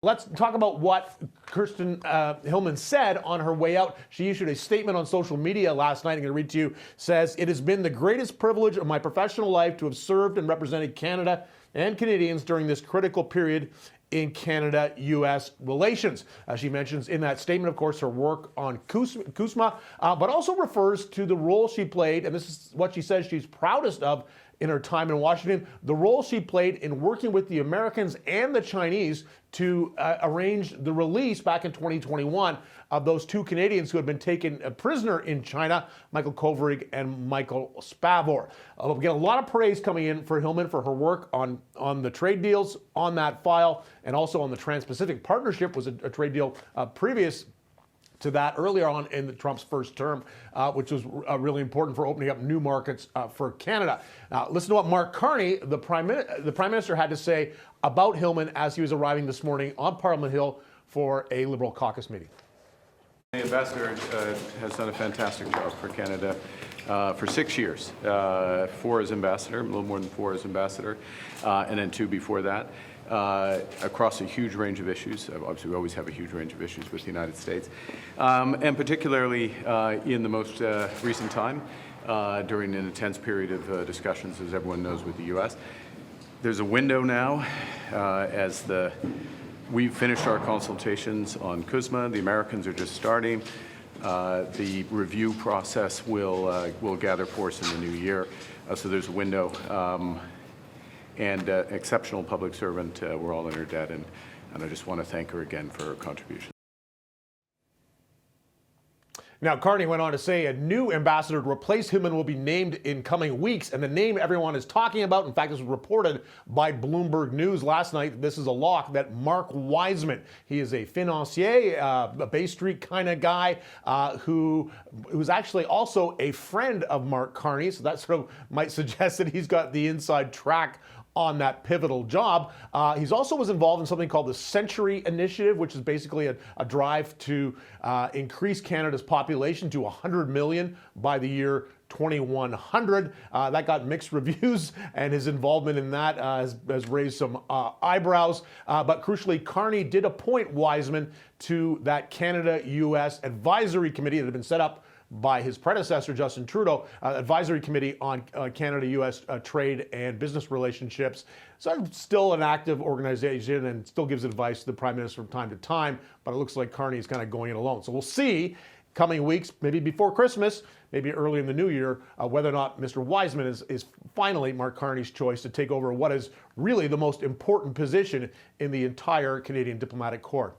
Let's talk about what Kirsten Hillman said on her way out. She issued a statement on social media last night. I'm going to read to you. Says, "It has been the greatest privilege of my professional life to have served and represented Canada and Canadians during this critical period in Canada-U.S. relations." She mentions in that statement, of course, her work on CUSMA, but also refers to the role she played, and this is what she says she's proudest of in her time in Washington, the role she played in working with the Americans and the Chinese to arrange the release back in 2021 of those two Canadians who had been taken prisoner in China, Michael Kovrig and Michael Spavor. We get a lot of praise coming in for Hillman for her work on the trade deals on that file, and also on the Trans-Pacific Partnership was a trade deal previous to that earlier on in Trump's first term, which was really important for opening up new markets for Canada. Now, listen to what Mark Carney, the Prime Minister, had to say about Hillman as he was arriving this morning on Parliament Hill for a Liberal caucus meeting. The ambassador has done a fantastic job for Canada for 6 years, 4 as ambassador, a little more than 4 as ambassador, and then 2 before that. Across a huge range of issues. Obviously, we always have a huge range of issues with the United States, and particularly in the most recent time, during an intense period of discussions, as everyone knows, with the U.S. There's a window now, we've finished our consultations on CUSMA. The Americans are just starting. The review process will gather force in the new year, so there's a window. And exceptional public servant, we're all in her debt, and I just want to thank her again for her contribution. Now, Carney went on to say a new ambassador to replace Hillman will be named in coming weeks, and the name everyone is talking about, in fact, this was reported by Bloomberg News last night, this is a lock, that Mark Wiseman, he is a financier, a Bay Street kind of guy, who's actually also a friend of Mark Carney, so that sort of might suggest that he's got the inside track on that pivotal job. He's also was involved in something called the Century Initiative, which is basically a drive to increase Canada's population to 100 million by the year 2100. That got mixed reviews, and his involvement in that has raised some eyebrows. But crucially, Carney did appoint Wiseman to that Canada-U.S. advisory committee that had been set up by his predecessor, Justin Trudeau, advisory committee on Canada-U.S. trade and business relationships. So still an active organization and still gives advice to the Prime Minister from time to time, but it looks like Carney is kind of going it alone. So we'll see coming weeks, maybe before Christmas, maybe early in the new year, whether or not Mr. Wiseman is finally Mark Carney's choice to take over what is really the most important position in the entire Canadian diplomatic corps.